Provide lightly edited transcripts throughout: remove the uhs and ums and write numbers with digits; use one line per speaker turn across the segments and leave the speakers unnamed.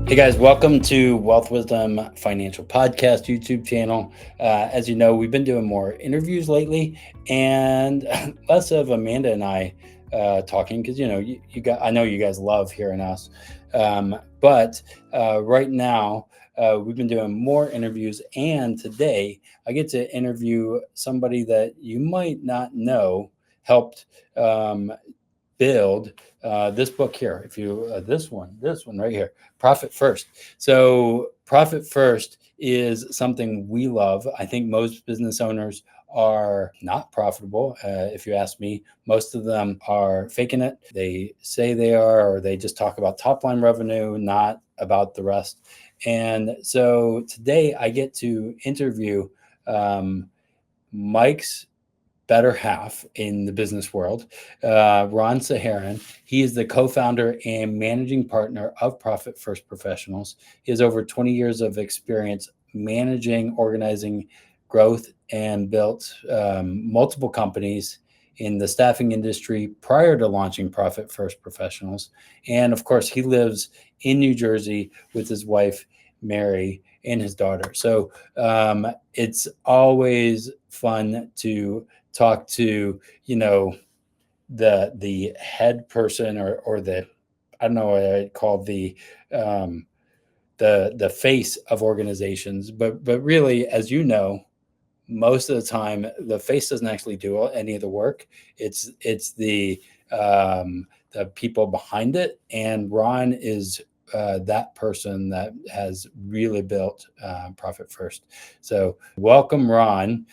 Hey guys, welcome to Wealth Wisdom Financial Podcast YouTube channel. As you know, we've been doing more interviews lately and less of Amanda and I talking because I know you guys love hearing us. But right now, we've been doing more interviews, and today I get to interview somebody that you might not know helped build this book here. If you this one right here, Profit First. So Profit First is something we love. I think most business owners are not profitable. If you ask me, most of them are faking it. They say they are, or they just talk about top line revenue, not about the rest. And so today I get to interview Mike's better half in the business world, Ron Saharyan. He is the co-founder and managing partner of Profit First Professionals. He has over 20 years of experience managing, organizing growth, and built multiple companies in the staffing industry prior to launching Profit First Professionals. And of course, he lives in New Jersey with his wife, Mary, and his daughter. So it's always fun to talk to the head person or the, I don't know what I'd call the face of organizations, but really, as you know, most of the time the face doesn't actually do any of the work. It's the people behind it, and Ron is that person that has really built Profit First. So welcome, Ron.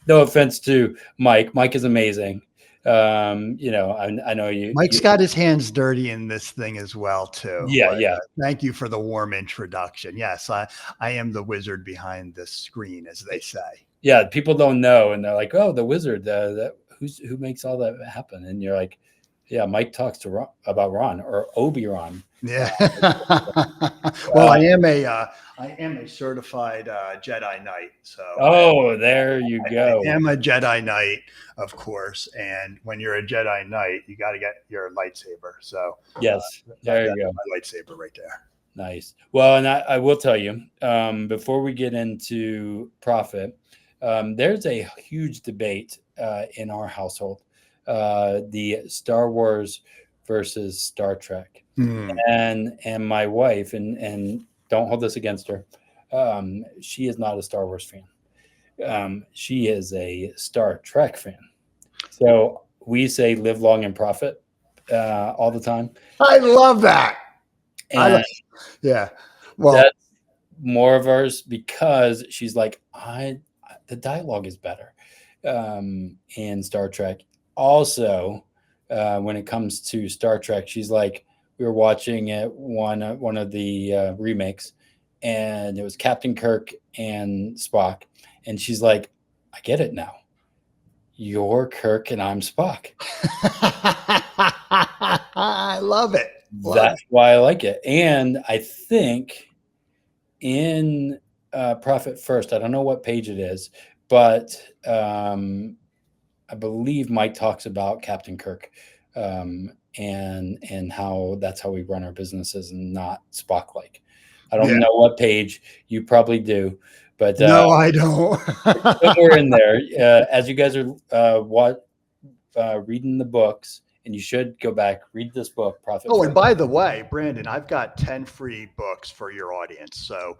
No offense to Mike. Mike is amazing. I know you.
Mike's got his hands dirty in this thing as well, too.
Yeah,
But,
yeah.
Thank you for the warm introduction. Yes, I am the wizard behind the screen, as they say.
Yeah, people don't know, and they're like, "Oh, the wizard. Who makes all that happen?" And you're like, "Yeah, Mike talks to Ron, about Ron or Obie Ron."
Yeah. Well, I am a certified Jedi Knight. So
There you go.
I am a Jedi Knight, of course. And when you're a Jedi Knight, you got to get your lightsaber. So
Yes, there you go.
My lightsaber right there.
Nice. Well, and I will tell you, before we get into profit, there's a huge debate in our household, the Star Wars versus Star Trek. And my wife, and don't hold this against her, she is not a Star Wars fan. She is a Star Trek fan. So we say live long and profit all the time.
I love that. Yeah. Well,
that's more of ours because she's like, the dialogue is better in Star Trek. Also, when it comes to Star Trek, she's like, we were watching one of the remakes, and it was Captain Kirk and Spock, and she's like, I get it now. You're Kirk and I'm Spock.
I love it.
That's why I like it. And I think in Profit First, I don't know what page it is, but I believe Mike talks about Captain Kirk and how that's how we run our businesses and not Spock like. I don't know what page. You probably do, but
no, I don't.
somewhere in there, as you guys are reading the books, and you should go back, read this book, Profit.
Oh, and by the way, Brandon, I've got 10 free books for your audience. So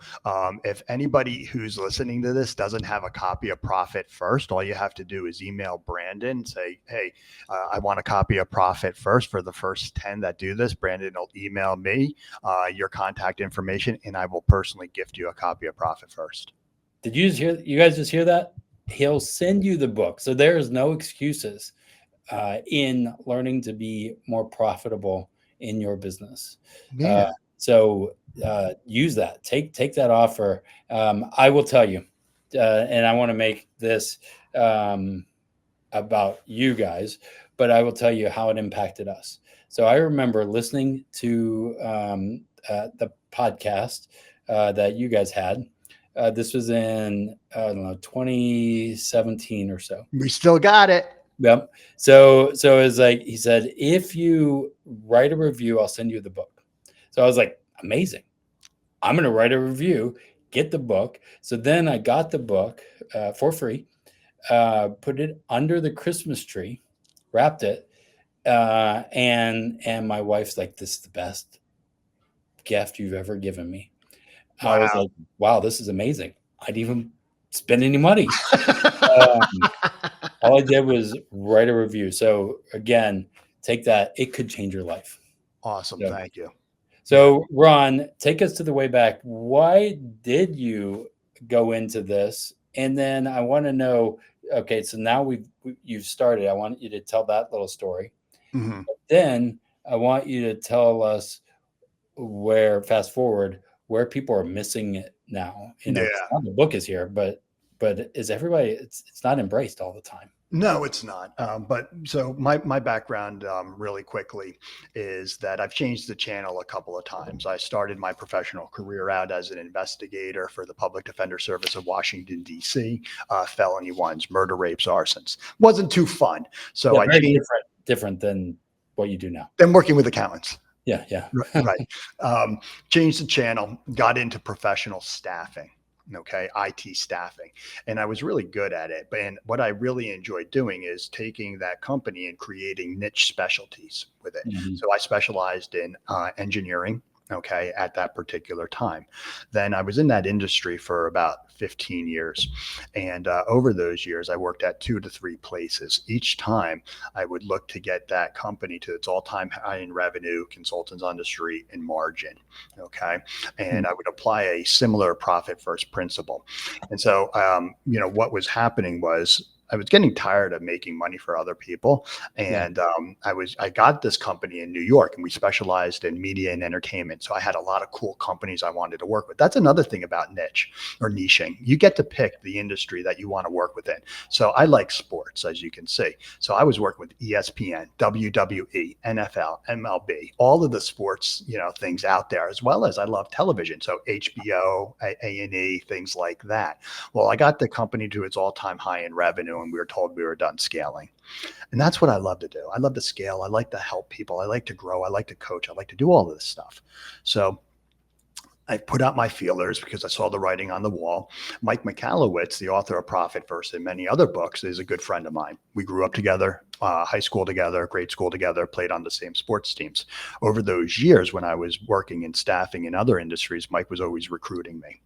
if anybody who's listening to this doesn't have a copy of Profit First, all you have to do is email Brandon and say, hey, I want a copy of Profit First for the first 10 that do this. Brandon will email me your contact information, and I will personally gift you a copy of Profit First.
Did you guys just hear that? He'll send you the book. So there is no excuses in learning to be more profitable in your business.
Yeah.
So use that. Take that offer. I will tell you, and I want to make this about you guys, but I will tell you how it impacted us. So I remember listening to the podcast that you guys had. This was in, I don't know, 2017 or so.
We still got it.
Yep. So it's like, he said, if you write a review, I'll send you the book. So I was like, amazing. I'm going to write a review, get the book. So then I got the book for free, put it under the Christmas tree, wrapped it, and my wife's like, "This is the best gift you've ever given me." I was
Wow.
like, "Wow, this is amazing." I didn't even spend any money. Um, all I did was write a review. So again, take that. It could change your life.
Awesome.
So,
Thank you. Yeah.
so Ron, take us to the way back. Why did you go into this? And then I want to know. Okay, so now you've started. I want you to tell that little story.
Mhm.
Then I want you to tell us where, fast forward, where people are missing it now.
Yeah.
The book is here, but is everybody? It's not embraced all the time.
No, it's not. But so my background, really quickly, is that I've changed the channel a couple of times. I started my professional career out as an investigator for the Public Defender Service of Washington, D.C., felony ones, murder, rapes, arsons. Wasn't too fun. So
Yeah,
I
very
changed.
different than what you do now.
Then working with accountants.
Yeah, yeah.
Right. Changed the channel, got into professional staffing. Okay. IT staffing. And I was really good at it. And what I really enjoyed doing is taking that company and creating niche specialties with it.
Mhm.
So I specialized in engineering. Okay. At that particular time. Then I was in that industry for about 15 years. And over those years, I worked at 2 to 3 places. Each time I would look to get that company to its all-time high in revenue, consultants on the street, and margin. Okay. And I would apply a similar profit first principle. And so, what was happening was I was getting tired of making money for other people.
Yeah.
And I got this company in New York, and we specialized in media and entertainment. So I had a lot of cool companies I wanted to work with. That's another thing about niche or niching. You get to pick the industry that you want to work within. So I like sports, as you can see. So I was working with ESPN, WWE, NFL, MLB, all of the sports, things out there, as well as I love television. So HBO, A&E, things like that. Well, I got the company to its all-time high in revenue, and we were told we were done scaling. And that's what I love to do. I love to scale. I like to help people. I like to grow. I like to coach. I like to do all of this stuff. So I put out my feelers because I saw the writing on the wall. Mike Michalowicz, the author of Profit First and many other books, is a good friend of mine. We grew up together, high school together, grade school together, played on the same sports teams. Over those years when I was working in staffing in other industries, Mike was always recruiting me.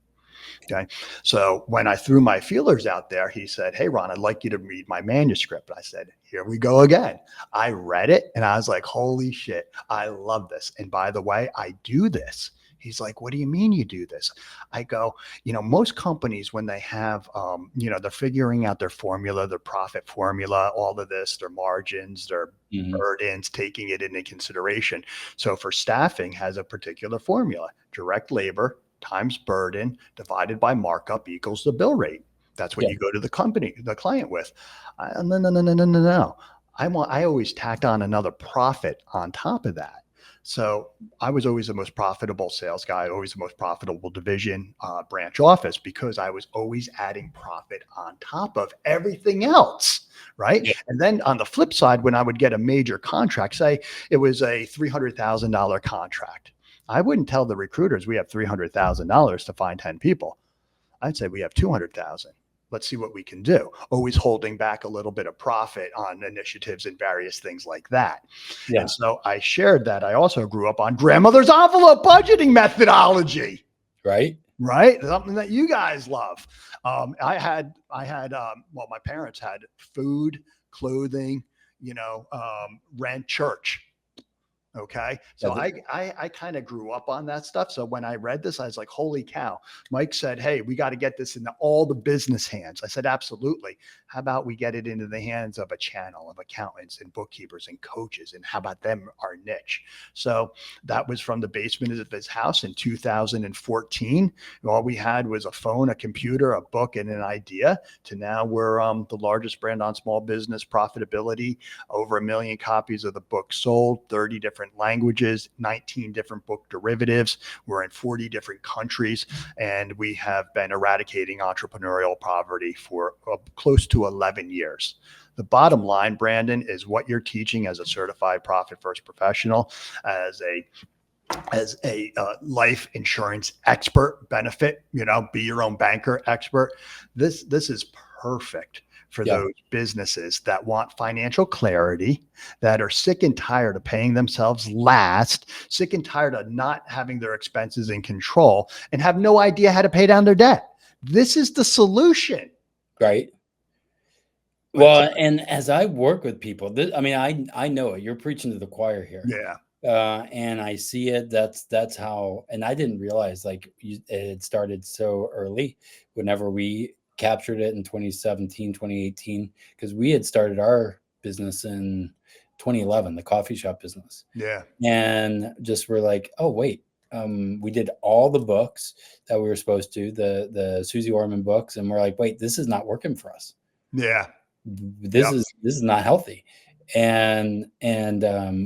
Okay. So when I threw my feelers out there, he said, "Hey, Ron, I'd like you to read my manuscript." I said, "Here we go again." I read it and I was like, "Holy shit, I love this. And by the way, I do this." He's like, "What do you mean you do this?" I go, most companies, when they have, they're figuring out their formula, their profit formula, all of this, their margins, their burdens, taking it into consideration. So for staffing has a particular formula: direct labor times burden divided by markup equals the bill rate. That's what
Yeah.
you go to the client with. No. I always tacked on another profit on top of that. So I was always the most profitable sales guy, always the most profitable division, branch office, because I was always adding profit on top of everything else. Right.
Yeah.
And then on the flip side, when I would get a major contract, say it was a $300,000 contract, I wouldn't tell the recruiters we have $300,000 to find 10 people. I'd say we have 200,000. Let's see what we can do. Always holding back a little bit of profit on initiatives and various things like that.
Yeah.
And so I shared that. I also grew up on grandmother's envelope budgeting methodology.
Right.
Right. Something that you guys love. I had, my parents had food, clothing, rent, church. Okay. So I kind of grew up on that stuff. So when I read this, I was like, holy cow. Mike said, "Hey, we got to get this into all the business hands." I said, "Absolutely. How about we get it into the hands of a channel of accountants and bookkeepers and coaches? And how about them, our niche?" So that was from the basement of his house in 2014. All we had was a phone, a computer, a book, and an idea, to now we're the largest brand on small business profitability. Over 1 million copies of the book sold, 30 different languages, 19 different book derivatives. We're in 40 different countries, and we have been eradicating entrepreneurial poverty for close to 11 years. The bottom line, Brandon, is what you're teaching as a certified profit first professional, as a as a life insurance expert benefit, be your own banker expert. This is perfect for
Yeah.
those businesses that want financial clarity, that are sick and tired of paying themselves last, sick and tired of not having their expenses in control, and have no idea how to pay down their debt. This is the solution.
Right. Well, and as I work with people, I mean, I know it. You're preaching to the choir here.
Yeah.
And I see it. That's how. And I didn't realize like it had started so early. Whenever we captured it in 2017, 2018, because we had started our business in 2011, the coffee shop business.
Yeah.
And just were like, oh wait, we did all the books that we were supposed to, the Susie Orman books, and we're like, wait, this is not working for us.
Yeah.
This is not healthy. And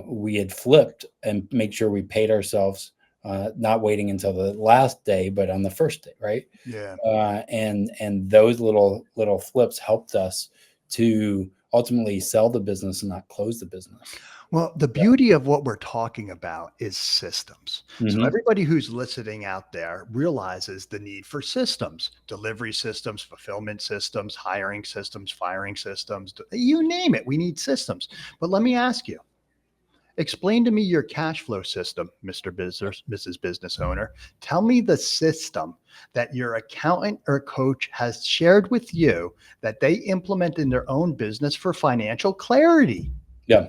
we had flipped and make sure we paid ourselves, not waiting until the last day, but on the first day, right?
Yeah.
And those little flips helped us to ultimately sell the business and not close the business.
Well, the beauty of what we're talking about is systems. So
Mm-hmm.
everybody who's listening out there realizes the need for systems, delivery systems, fulfillment systems, hiring systems, firing systems, you name it. We need systems. But let me ask you, explain to me your cash flow system, Mr. Business, Mrs. Business Owner. Tell me the system that your accountant or coach has shared with you that they implement in their own business for financial clarity.
Yeah.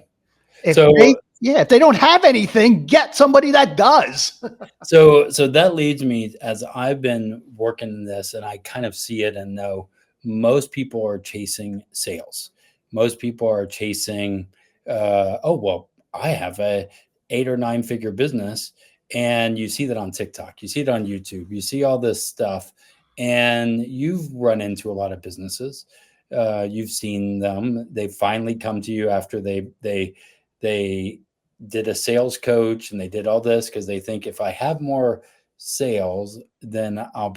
If they don't have anything, get somebody that does.
So that leads me, as I've been working in this, and I kind of see it and know most people are chasing sales. Most people are chasing, oh, well, I have a 8 or 9 figure business. And you see that on TikTok, you see it on YouTube, you see all this stuff, and you've run into a lot of businesses. You've seen them. They finally come to you after they did a sales coach and they did all this because they think if I have more sales, then I'll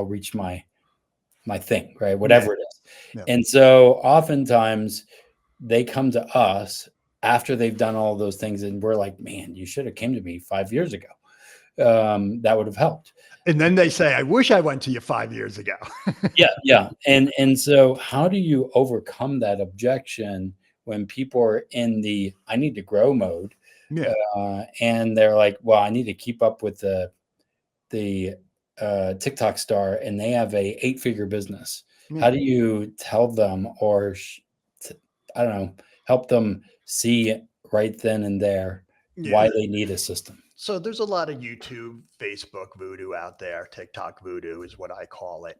reach my thing, right? Whatever it is.
Yeah.
And so oftentimes they come to us after they've done all those things, and we're like, man, you should have came to me 5 years ago. That would have helped.
And then they say, I wish I went to you 5 years ago.
Yeah. And so how do you overcome that objection when people are in the I need to grow mode?
Yeah.
And they're like, well, I need to keep up with the TikTok star, and they have a 8-figure business.
Yeah.
How do you tell them, or I don't know, help them see right then and there why they need a system?
So there's a lot of YouTube, Facebook voodoo out there. TikTok voodoo is what I call it.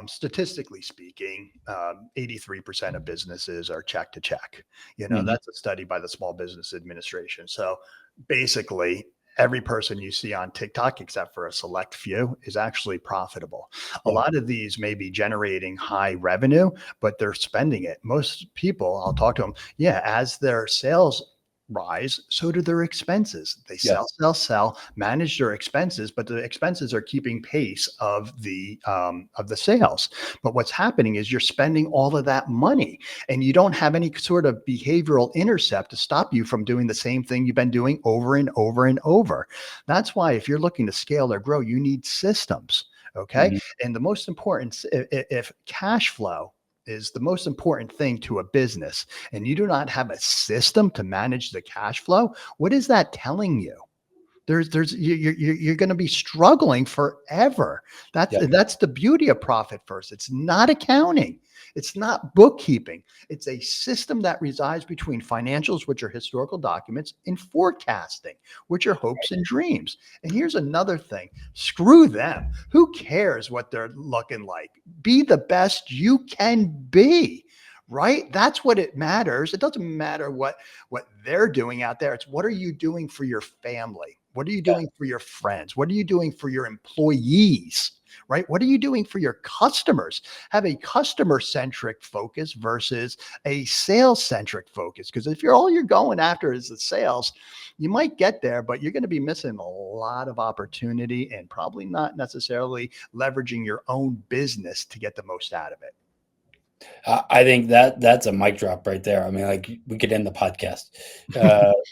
Statistically speaking, 83% of businesses are check to check. That's a study by the Small Business Administration. So basically, every person you see on TikTok, except for a select few, is actually profitable. A lot of these may be generating high revenue, but they're spending it. Most people, I'll talk to them, as their sales rise, so do their expenses. They sell, manage their expenses, but the expenses are keeping pace of the sales. But what's happening is you're spending all of that money, and you don't have any sort of behavioral intercept to stop you from doing the same thing you've been doing over and over and over. That's why if you're looking to scale or grow, you need systems. Okay. Mm-hmm. And the most important, if cash flow is the most important thing to a business, and you do not have a system to manage the cash flow, what is that telling you? You're going to be struggling forever. That's the beauty of Profit First. It's not accounting. It's not bookkeeping. It's a system that resides between financials, which are historical documents, and forecasting, which are hopes and dreams. And here's another thing. Screw them. Who cares what they're looking like? Be the best you can be. Right? That's what it matters. It doesn't matter what they're doing out there. It's what are you doing for your family? What are you doing for your friends? What are you doing for your employees? Right? What are you doing for your customers? Have a customer-centric focus versus a sales-centric focus. Because if all you're going after is the sales, you might get there, but you're going to be missing a lot of opportunity and probably not necessarily leveraging your own business to get the most out of it.
I think that's a mic drop right there. I mean, like we could end the podcast,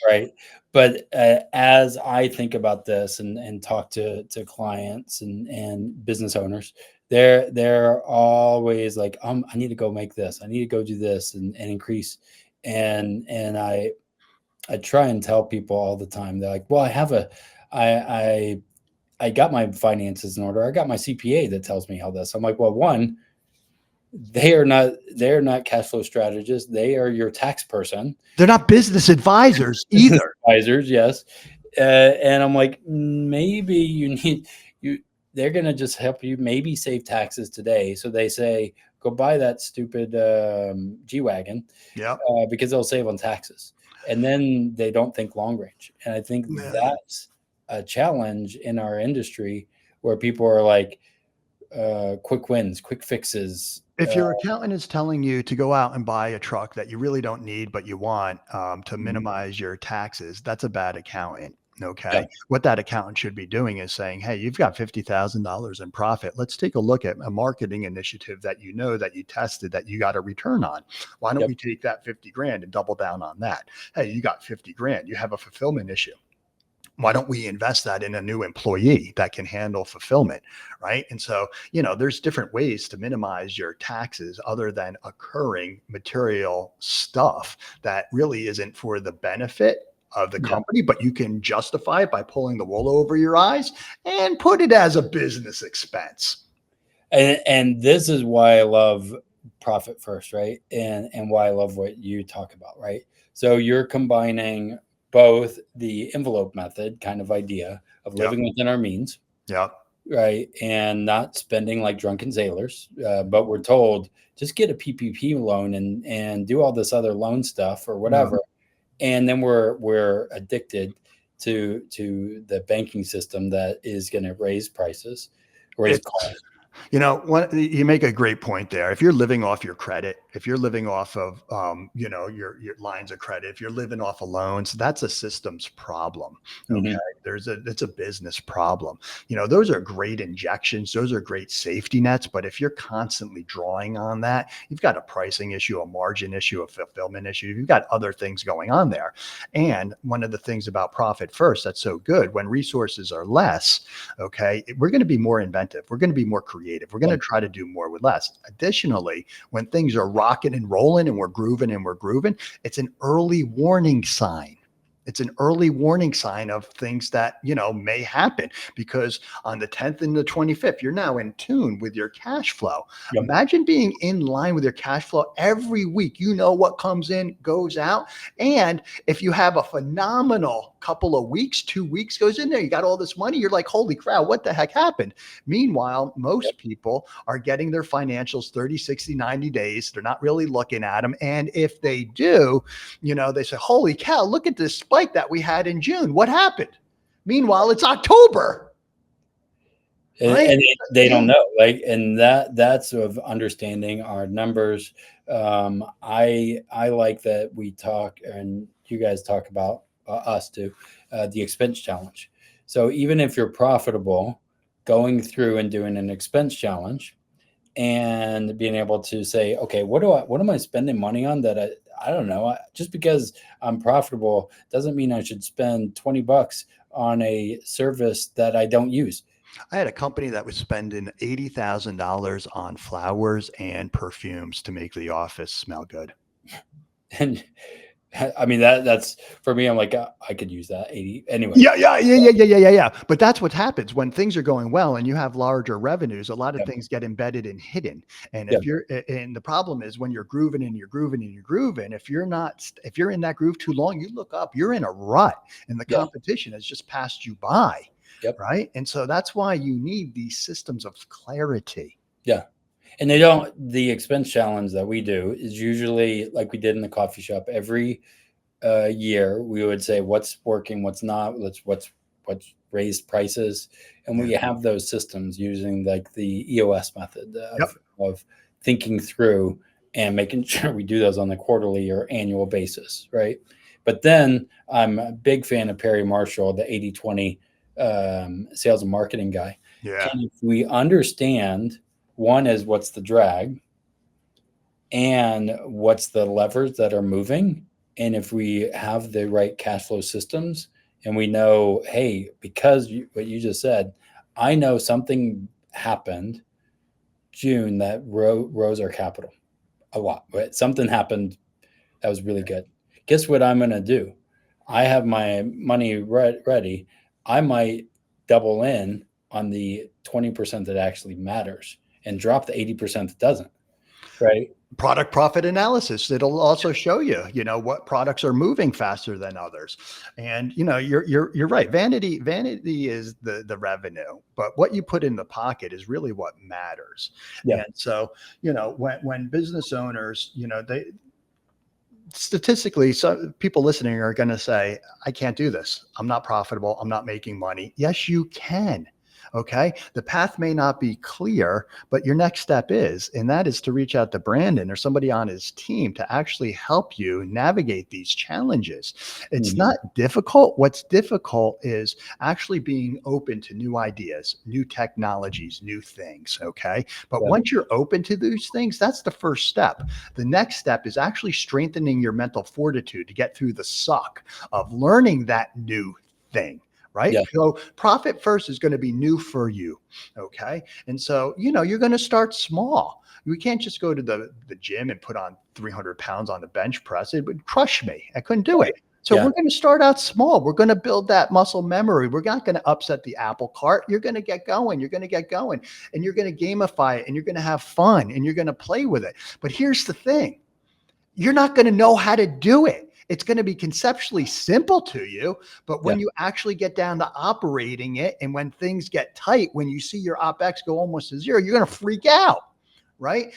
right? But as I think about this and talk to clients and business owners, they're always like, I need to go make this. I need to go do this and increase. And I try and tell people all the time. They're like, well, I I I got my finances in order. I got my CPA that tells me all this. I'm like, well, one, they're not cash flow strategists. They are your tax person.
They're not business advisors
Business
either.
advisors, yes. And I'm like, maybe you. They're gonna just help you maybe save taxes today. So they say, go buy that stupid G wagon
Yep.
because they'll save on taxes. And then they don't think long range. And I think that's a challenge in our industry where people are like, quick wins, quick fixes.
If your accountant is telling you to go out and buy a truck that you really don't need, but you want to
Mhm.
minimize your taxes, that's a bad accountant.
Yeah,
Okay. What that accountant should be doing is saying, hey, you've got $50,000 in profit. Let's take a look at a marketing initiative that you know that you tested that you got a return on. Why don't
yep,
we take that 50 grand and double down on that? Hey, you got 50 grand. You have a fulfillment issue. Why don't we invest that in a new employee that can handle fulfillment, right? And so, there's different ways to minimize your taxes other than occurring material stuff that really isn't for the benefit of the
yeah.
company, but you can justify it by pulling the wool over your eyes and put it as a business expense.
And this is why I love profit first, right? And why I love what you talk about, right? So you're combining both the envelope method kind of idea of
Yep.
living within our means,
Yep.
right, and not spending like drunken sailors. But we're told just get a PPP loan and do all this other loan stuff or
Mhm.
whatever, and then we're addicted to the banking system that is going to raise prices, raise
It's
costs.
What you make a great point there. If you're living off your credit, if you're living off of, your lines of credit, if you're living off of loans, that's a systems problem. Okay.
Mhm.
It's a business problem. Those are great injections. Those are great safety nets. But if you're constantly drawing on that, you've got a pricing issue, a margin issue, a fulfillment issue. You've got other things going on there. And one of the things about profit first that's so good when resources are less, okay, we're going to be more inventive. We're going to be more creative. We're going to try to do more with less. Additionally, when things are rocking and rolling and we're grooving, it's an early warning sign. It's an early warning sign of things that, may happen because on the 10th and the 25th, you're now in tune with your cash flow.
Yep.
Imagine being in line with your cash flow every week. You know what comes in, goes out. And if you have a phenomenal couple of weeks, 2 weeks goes in there, you got all this money, you're like, holy crap, what the heck happened? Meanwhile,
Yep.
most people are getting their financials 30, 60, 90 days. They're not really looking at them. And if they do, they say, holy cow, look at this spike that we had in June. What happened? Meanwhile, it's October, right?
And they
Yeah.
don't know, like, and that's of understanding our numbers. I like that we talk and you guys talk about us too, the expense challenge. So even if you're profitable, going through and doing an expense challenge and being able to say, okay, what am I spending money on that I don't know. Just because I'm profitable doesn't mean I should spend $20 on a service that I don't use.
I had a company that was spending $80,000 on flowers and perfumes to make the office smell good.
And I mean that's for me. I'm like I could use that 80 anyway.
Yeah. But that's what happens when things are going well and you have larger revenues. A lot of
Yeah,
things get embedded and hidden. And
yeah,
and the problem is when you're grooving and you're grooving and you're grooving, if you're in that groove too long, you look up, you're in a rut and the
yeah,
competition has just passed you by.
yep,
Right. And so that's why you need these systems of clarity.
yeah. And they don't. The expense challenge that we do is usually like we did in the coffee shop. Every year, we would say what's working, what's not. What's raised prices, and
Yeah.
we have those systems using like the EOS method
Yep.
of thinking through and making sure we do those on the quarterly or annual basis, right? But then I'm a big fan of Perry Marshall, the 80/20 sales and marketing guy.
Yeah.
And if we understand, one is what's the drag, and what's the levers that are moving. And if we have the right cash flow systems and we know, hey, because what you just said, I know something happened June that rose our capital a lot. Right? Something happened that was really good. Guess what I'm going to do? I have my money ready. I might double in on the 20% that actually matters and drop the 80% that doesn't. Right.
Product profit analysis. It'll also show you, what products are moving faster than others. And you're right. Vanity is the revenue, but what you put in the pocket is really what matters.
Yeah.
And so, when business owners, they statistically, so people listening are going to say, I can't do this. I'm not profitable. I'm not making money. Yes, you can. Okay. The path may not be clear, but your next step is, and that is to reach out to Brandon or somebody on his team to actually help you navigate these challenges. It's
Mhm.
not difficult. What's difficult is actually being open to new ideas, new technologies, new things. Okay. But
Yeah.
once you're open to these things, that's the first step. The next step is actually strengthening your mental fortitude to get through the suck of learning that new thing. Right.
Yeah.
So profit first is going to be new for you. Okay. And so, you're going to start small. We can't just go to the gym and put on 300 pounds on the bench press. It would crush me. I couldn't do
Right.
it. So
Yeah.
we're going to start out small. We're going to build that muscle memory. We're not going to upset the apple cart. You're going to get going. You're going to get going and you're going to gamify it and you're going to have fun and you're going to play with it. But here's the thing. You're not going to know how to do it. It's going to be conceptually simple to you, but
Yeah.
when you actually get down to operating it and when things get tight, when you see your OpEx go almost to zero, you're going to freak out, right?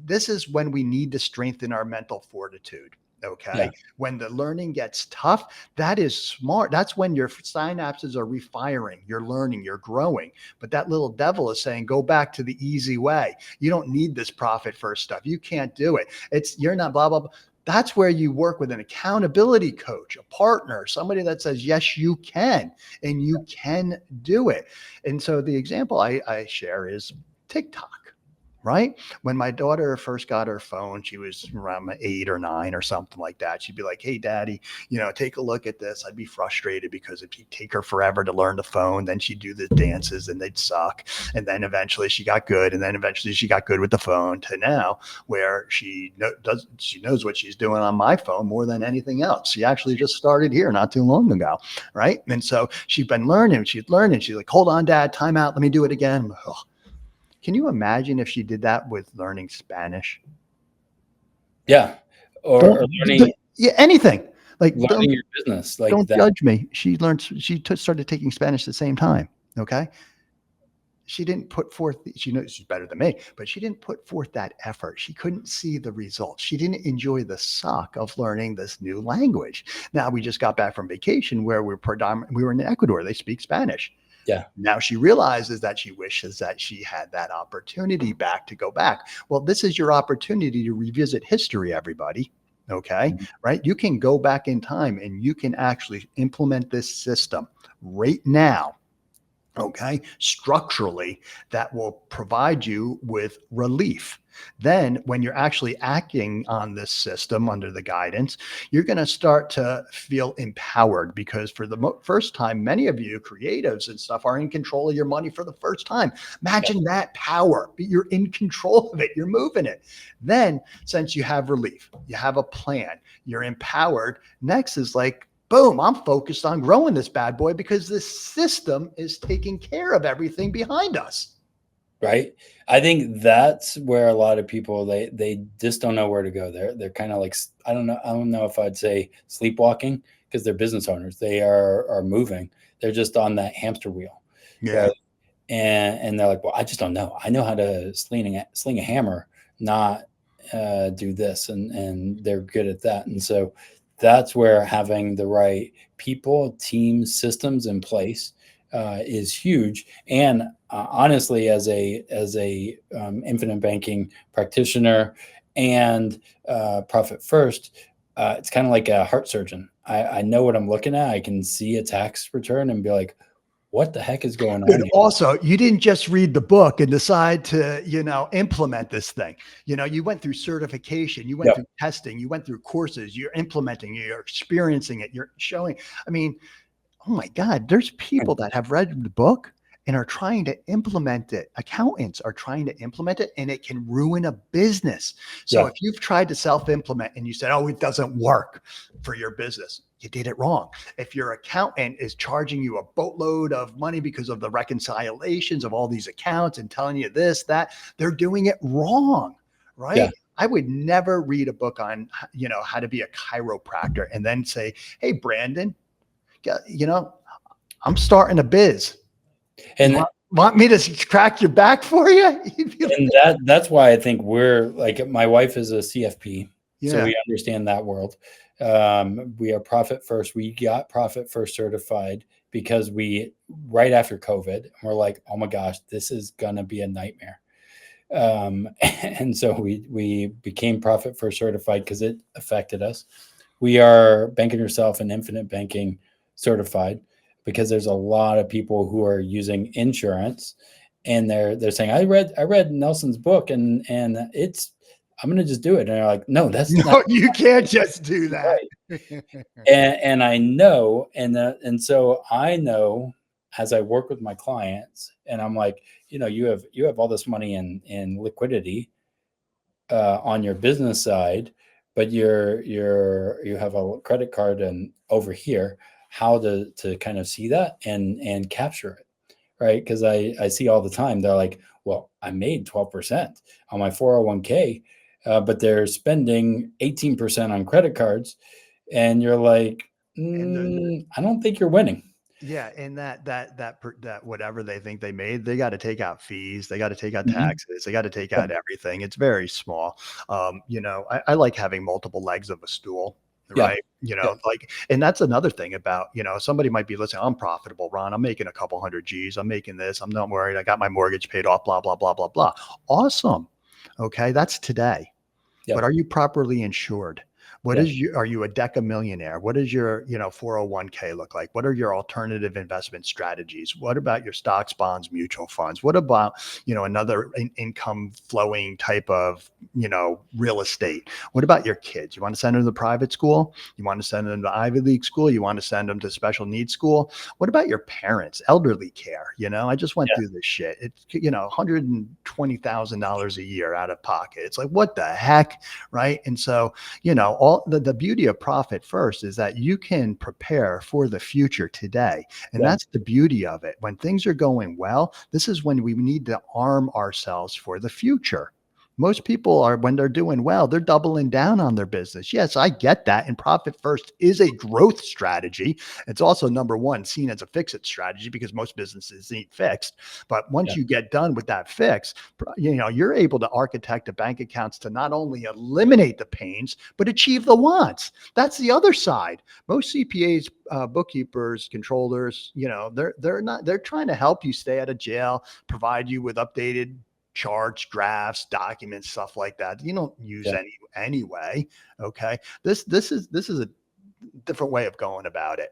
This is when we need to strengthen our mental fortitude. Okay.
Yeah.
When the learning gets tough, that is smart. That's when your synapses are refiring, you're learning, you're growing. But that little devil is saying, go back to the easy way. You don't need this profit first stuff. You can't do it. You're not blah, blah, blah. That's where you work with an accountability coach, a partner, somebody that says, yes, you can, and you can do it. And so the example I share is TikTok. Right. When my daughter first got her phone, she was around 8 or 9 or something like that. She'd be like, hey, daddy, take a look at this. I'd be frustrated because it'd take her forever to learn the phone. Then she'd do the dances and they'd suck. And then eventually she got good. And then eventually she got good with the phone to now where she knows what she's doing on my phone more than anything else. She actually just started here not too long ago. Right. And so she'd been learning. She's like, hold on, dad, time out. Let me do it again. Ugh. Can you imagine if she did that with learning Spanish?
Yeah. Or learning
Yeah, anything. Like
learning your business like
don't
that.
judge me. She learned. Started taking Spanish at the same time. Okay. She didn't put forth. She knows she's better than me, but she didn't put forth that effort. She couldn't see the results. She didn't enjoy the suck of learning this new language. Now we just got back from vacation where we were in Ecuador. They speak Spanish.
Yeah.
Now she realizes that she wishes that she had that opportunity back to go back. Well, this is your opportunity to revisit history, everybody. Okay.
Mhm.
Right. You can go back in time and you can actually implement this system right now. Okay. Structurally, that will provide you with relief. Then, when you're actually acting on this system under the guidance, you're going to start to feel empowered because for the first time, many of you creatives and stuff are in control of your money for the first time. Imagine that power. You're in control of it. You're moving it. Then, since you have relief, you have a plan, you're empowered. Next is like, boom, I'm focused on growing this bad boy because this system is taking care of everything behind us.
Right. I think that's where a lot of people they just don't know where to go. They're kind of like, I don't know if I'd say sleepwalking because they're business owners. They are moving. They're just on that hamster wheel.
Yeah.
Right. And they're like, well, I just don't know. I know how to sling a hammer, not do this, and they're good at that. And so that's where having the right people, teams, systems in place is huge. And honestly, as a infinite banking practitioner and profit first, it's kind of like a heart surgeon. I know what I'm looking at. I can see a tax return and be like, what the heck is going
But
on here?
also, you didn't just read the book and decide to, implement this thing. You went through certification, you went
Yep.
through testing, you went through courses, you're implementing, you're experiencing it, you're showing. I mean, oh my God, there's people that have read the book and are trying to implement it. Accountants are trying to implement it, and it can ruin a business. So
Yeah.
if you've tried to self-implement and you said, oh, it doesn't work for your business, you did it wrong. If your accountant is charging you a boatload of money because of the reconciliations of all these accounts and telling you this, that, they're doing it wrong,
Yeah.
right? I would never read a book on, how to be a chiropractor and then say, hey, Brandon, I'm starting a biz. You
And
want me to crack your back for you?
and that's why I think we're like, my wife is a CFP, so
Yeah.
we understand that world. We are profit first. We got profit first certified because right after COVID, we're like, oh my gosh, this is gonna be a nightmare. And so we became profit first certified because it affected us. We are Banking Yourself and Infinite Banking certified because there's a lot of people who are using insurance, and they're saying, I read Nelson's book, and it's, I'm gonna just do it. And they're like, no, that's not
No, you can't just do that.
right. And I know, and so I know, as I work with my clients, and I'm like, you have all this money in liquidity on your business side, but you have a credit card and over here, how to kind of see that and capture it, right? Because I see all the time, they're like, well, I made 12% on my 401k, but they're spending 18% on credit cards, and you're like, I don't think you're winning.
Yeah, and that whatever they think they made, they got to take out fees, they got to take out
Mhm.
taxes, they got to take out everything. It's very small. I like having multiple legs of a stool,
Yeah,
right?
yeah,
Like, and that's another thing about, somebody might be listening. I'm profitable, Ron. I'm making a couple hundred G's. I'm making this. I'm not worried. I got my mortgage paid off. Blah blah blah blah blah. Awesome. Okay, that's today.
yeah,
But are you properly insured?
yeah,
Are you a deca millionaire? What does your, 401k look like? What are your alternative investment strategies? What about your stocks, bonds, mutual funds? What about, another income flowing type of, real estate? What about your kids? You want to send them to private school? You want to send them to Ivy League school? You want to send them to special needs school? What about your parents, elderly care? I just went
yeah,
through this shit. It's, $120,000 a year out of pocket. It's like, what the heck? Right. And so, all the beauty of profit first is that you can prepare for the future today. And
yeah,
that's the beauty of it. When things are going well, this is when we need to arm ourselves for the future. Most people are, when they're doing well, they're doubling down on their business. Yes, I get that. And profit first is a growth strategy. It's also number one seen as a fix it strategy because most businesses need fixed. But once
yeah,
you get done with that fix, you're able to architect a bank accounts to not only eliminate the pains, but achieve the wants. That's the other side. Most CPAs, bookkeepers, controllers, they're trying to help you stay out of jail, provide you with updated charts, drafts, documents, stuff like that. You don't use
yeah.
any anyway. Okay. This is a different way of going about it.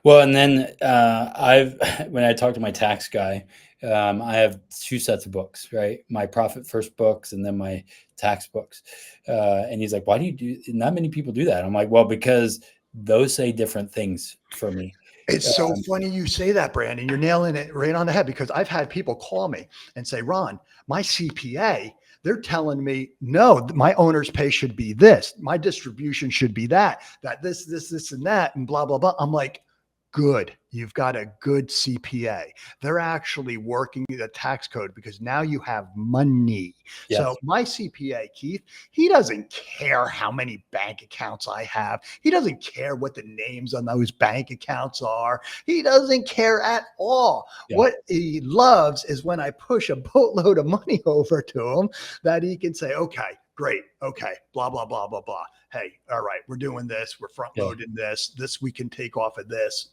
Well, and then I've when I talk to my tax guy, I have two sets of books, right? My profit first books and then my tax books. And he's like, "Why do you do?" Not many people do that. I'm like, "Well, because those say different things for me."
It's so funny you say that, Brandon. You're nailing it right on the head because I've had people call me and say, Ron, my CPA, they're telling me, no, my owner's pay should be this. My distribution should be that this, and that, and blah, blah, blah. I'm like, good. You've got a good CPA. They're actually working the tax code because now you have money. So
Yes,
my CPA, Keith, he doesn't care how many bank accounts I have. He doesn't care what the names on those bank accounts are. He doesn't care at all.
yeah,
What he loves is when I push a boatload of money over to him that he can say, okay, great. Okay. Blah, blah, blah, blah, blah. Hey, all right, we're doing this. We're front
yeah.
loading this. This we can take off of this.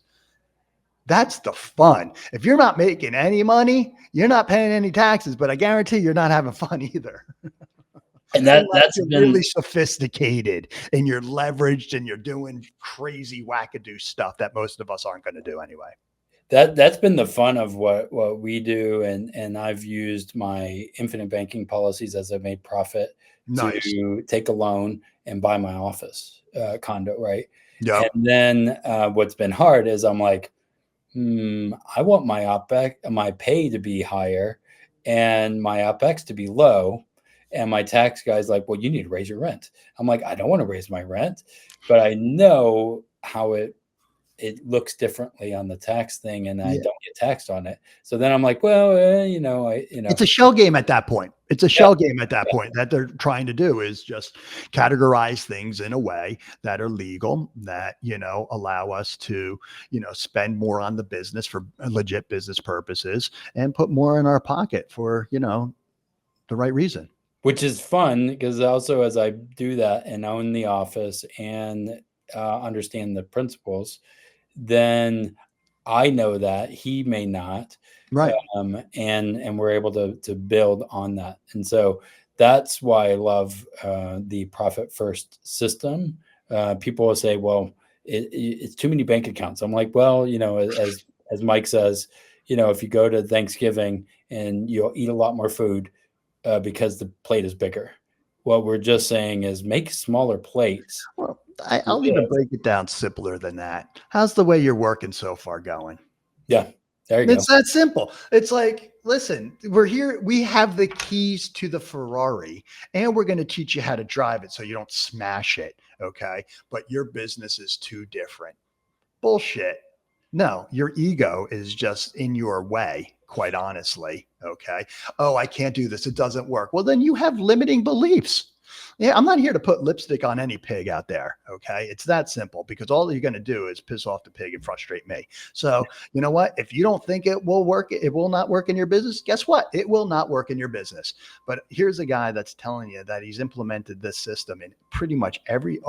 That's the fun. If you're not making any money, you're not paying any taxes, but I guarantee you're not having fun either.
And
Unless
that's
you're
been
really sophisticated and you're leveraged and you're doing crazy wackadoo stuff that most of us aren't going to do anyway.
That's been the fun of what we do, and I've used my infinite banking policies as I made profit
Nice.
to take a loan and buy my office condo, right?
Yep.
And then what's been hard is I'm like, I want my OPEX, my pay to be higher, and my OPEX to be low. And my tax guy's like, well, you need to raise your rent. I'm like, I don't want to raise my rent, but I know how it looks differently on the tax thing, and I
Yeah.
don't get taxed on it. So then I'm like, well,
It's a shell game at that point. It's a
yeah,
shell game at that point. That they're trying to do is just categorize things in a way that are legal, that, allow us to, spend more on the business for legit business purposes and put more in our pocket for, the right reason.
which is fun because also as I do that and own the office and understand the principles, then I know that he may not,
Right.
and we're able to build on that. And so that's why I love the profit first system. People will say, "Well, it's too many bank accounts." I'm like, "Well, as Mike says, if you go to Thanksgiving and you'll eat a lot more food because the plate is bigger." What we're just saying is make smaller plates.
Well, I'll even break it down simpler than that. How's the way you're working so far going?
Yeah, there you go.
It's that simple. It's like, listen, we're here. We have the keys to the Ferrari, and we're going to teach you how to drive it so you don't smash it. Okay. But your business is too different. Bullshit. No, your ego is just in your way, quite honestly. Okay. Oh, I can't do this. It doesn't work. Well, then you have limiting beliefs. Yeah, I'm not here to put lipstick on any pig out there. Okay. It's that simple, because all you're going to do is piss off the pig and frustrate me. So, you know what? If you don't think it will work, it will not work in your business. Guess what? It will not work in your business. But here's a guy that's telling you that he's implemented this system in pretty much every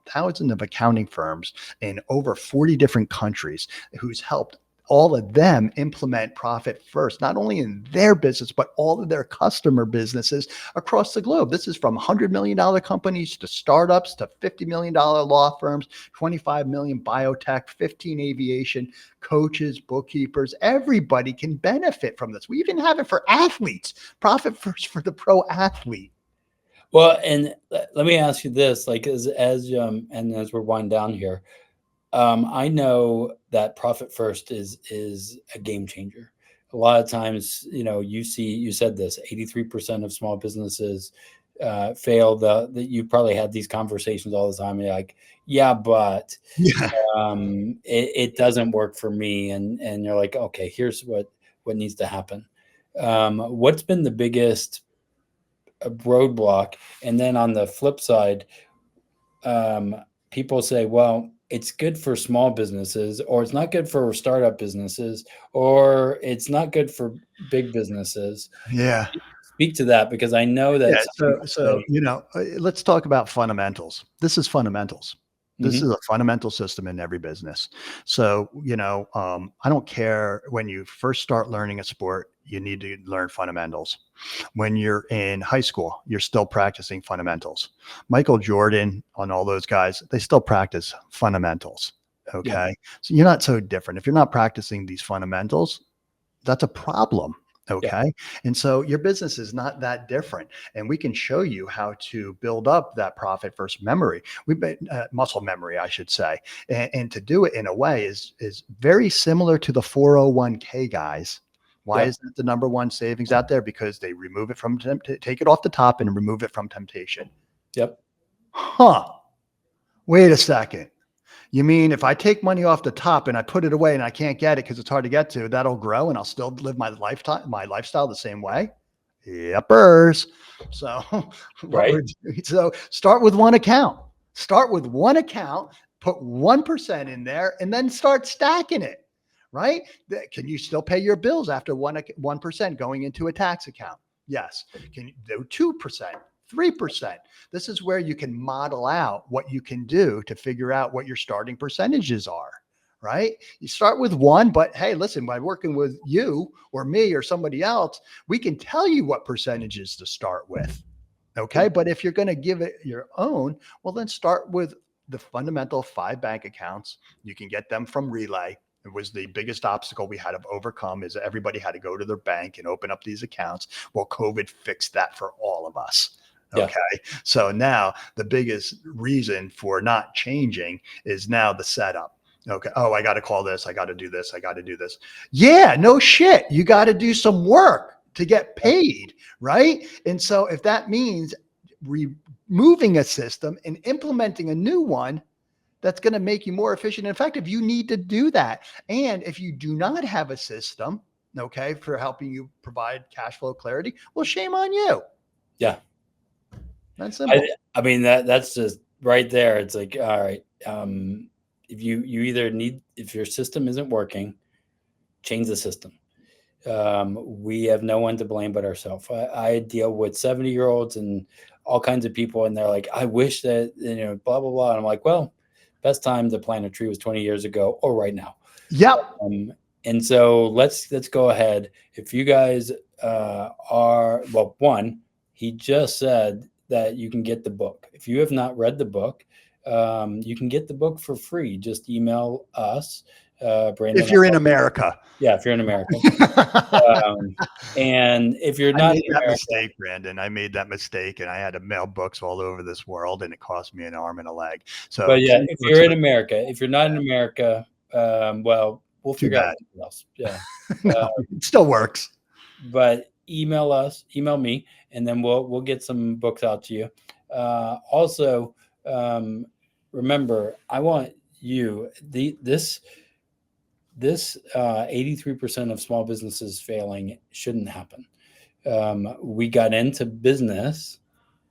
thousand of accounting firms in over 40 different countries, who's helped all of them implement profit first, not only in their business, but all of their customer businesses across the globe. This is from $100 million companies to startups to $50 million law firms, 25 million biotech, 15 aviation, coaches, bookkeepers. Everybody can benefit from this. We even have it for athletes, profit first for the pro athlete.
Well, and let me ask you this, like and as we're winding down here, I know that profit first is a game changer. A lot of times, you said this, 83% of small businesses fail. That you probably had these conversations all the time. You're like, yeah, but
Yeah.
it doesn't work for me. And you're like, okay, here's what needs to happen. What's been the biggest roadblock? And then on the flip side, um, people say, well, it's good for small businesses, or it's not good for startup businesses, or it's not good for big businesses.
Yeah.
Speak to that, because I know that
Yeah.
some
So,
people
so
say,
let's talk about fundamentals. This is fundamentals. This
mhm,
is a fundamental system in every business. So, I don't care, when you first start learning a sport, you need to learn fundamentals. When you're in high school, you're still practicing fundamentals. Michael Jordan, on all those guys, they still practice fundamentals.
yeah,
Okay. So you're not so different. If you're not practicing these fundamentals, that's a problem.
yeah,
Okay. And so your business is not that different. And we can show you how to build up that profit first memory. We've been muscle memory, I should say. And to do it in a way is very similar to the 401k guys. Why
yep,
is that the number one savings out there? Because they remove it from take it off the top and remove it from temptation.
yep,
Huh. Wait a second. You mean if I take money off the top and I put it away and I can't get it because it's hard to get to, that'll grow and I'll still live my lifestyle the same way? Yepers. So what
right,
we're doing, so start with one account. Start with one account, put 1% in there, and then start stacking it. Right? Can you still pay your bills after 1% going into a tax account? Yes. Can you do 2%? 3%. This is where you can model out what you can do to figure out what your starting percentages are, right? You start with one, but hey, listen, by working with you or me or somebody else, we can tell you what percentages to start with. Okay. But if you're going to give it your own, well, then start with the fundamental 5 bank accounts. You can get them from Relay. It was the biggest obstacle we had to overcome, is everybody had to go to their bank and open up these accounts. Well, COVID fixed that for all of us.
Yeah.
Okay. So now the biggest reason for not changing is now the setup. Okay. Oh, I got to call this. I got to do this. I got to do this. Yeah, no shit. You got to do some work to get paid. Right. And so if that means removing a system and implementing a new one, that's going to make you more efficient and effective, you need to do that. And if you do not have a system, okay, for helping you provide cash flow clarity, well, shame on you.
Yeah.
That's simple.
I mean, that's just right there. It's like, all right, if you either need, if your system isn't working, change the system. We have no one to blame but ourselves. I deal with 70-year-olds and all kinds of people, and they're like, I wish that, blah, blah, blah. And I'm like, well, best time to plant a tree was 20 years ago or right now.
Yep.
And so let's go ahead. If you guys are, well, one, he just said that you can get the book. If you have not read the book, you can get the book for free. Just email us, Brandon.
If you're in America.
Yeah, if you're in America. And if you're not,
I made that mistake, Brandon. I made that mistake, and I had to mail books all over this world, and it cost me an arm and a leg. So,
but yeah, if you're in America, if you're not in America, well, we'll figure out something else. Yeah,
no, it still works.
But email us, email me, and then we'll get some books out to you. Also, remember, I want you this 83% of small businesses failing shouldn't happen. We got into business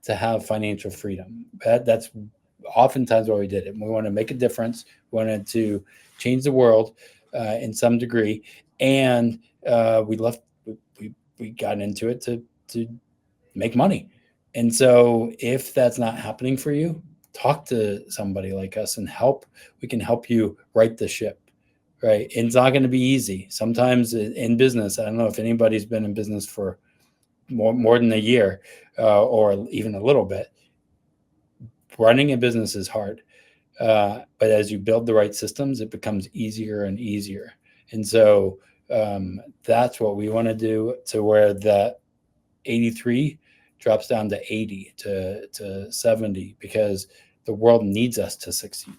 to have financial freedom. That's oftentimes why we did it. We want to make a difference. We wanted to change the world in some degree, and we got into it to make money. And so if that's not happening for you, talk to somebody like us and we can help you right the ship. Right. And it's not going to be easy. Sometimes in business, I don't know if anybody's been in business for more than a year or even a little bit. Running a business is hard. But as you build the right systems, it becomes easier and easier. And so that's what we want to do, to where the 83 drops down to 80 to 70, because the world needs us to succeed.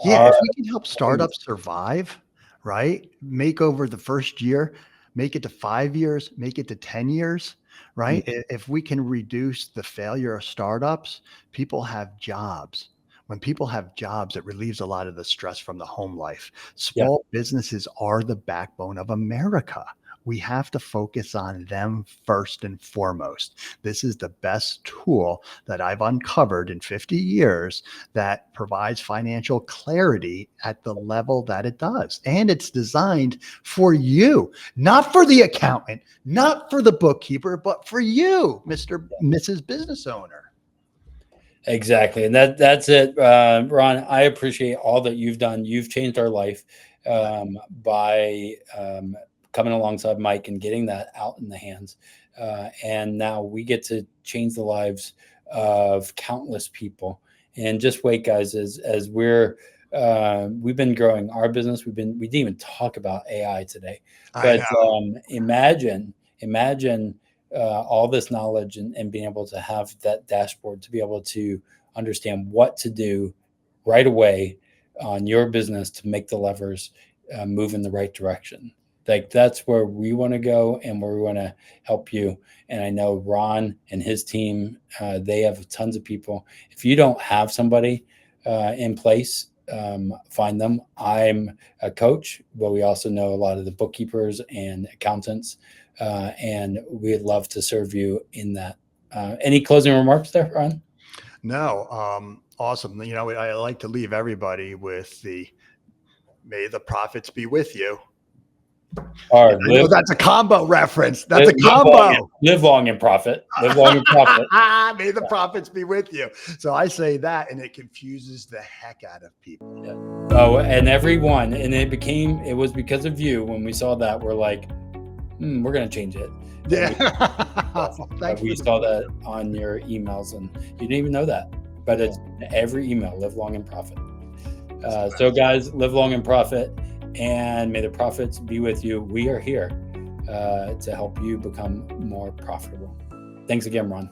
Yeah. If we can help startups survive, right? Make over the first year, make it to 5 years, make it to 10 years, right? Mm-hmm. If we can reduce the failure of startups, people have jobs. When people have jobs, it relieves a lot of the stress from the home life. Small businesses are the backbone of America. We have to focus on them first and foremost. This is the best tool that I've uncovered in 50 years that provides financial clarity at the level that it does. And it's designed for you, not for the accountant, not for the bookkeeper, but for you, Mr. Mrs. Business Owner.
Exactly. And that's it. Ron, I appreciate all that you've done. You've changed our life by coming alongside Mike and getting that out in the hands. And now we get to change the lives of countless people. And just wait, guys, as we've been growing our business. We didn't even talk about AI today, but imagine all this knowledge and being able to have that dashboard to be able to understand what to do right away on your business to make the levers move in the right direction. Like, that's where we want to go and where we want to help you. And I know Ron and his team, they have tons of people. If you don't have somebody in place, find them. I'm a coach, but we also know a lot of the bookkeepers and accountants, and we'd love to serve you in that. Any closing remarks there, Ron?
No. Awesome. I like to leave everybody with may the profits be with you. That's a combo reference. That's a combo.
Live long and profit. Live long and profit.
May the profits be with you. So I say that, and it confuses the heck out of people.
Yeah. Oh, and everyone, and it was because of you. When we saw that, we're like, we're going to change it.
Yeah.
We saw that on your emails, and you didn't even know that. But it's every email, live long and profit. So guys, live long and profit. and may the profits be with you. We are here to help you become more profitable. Thanks again, Ron.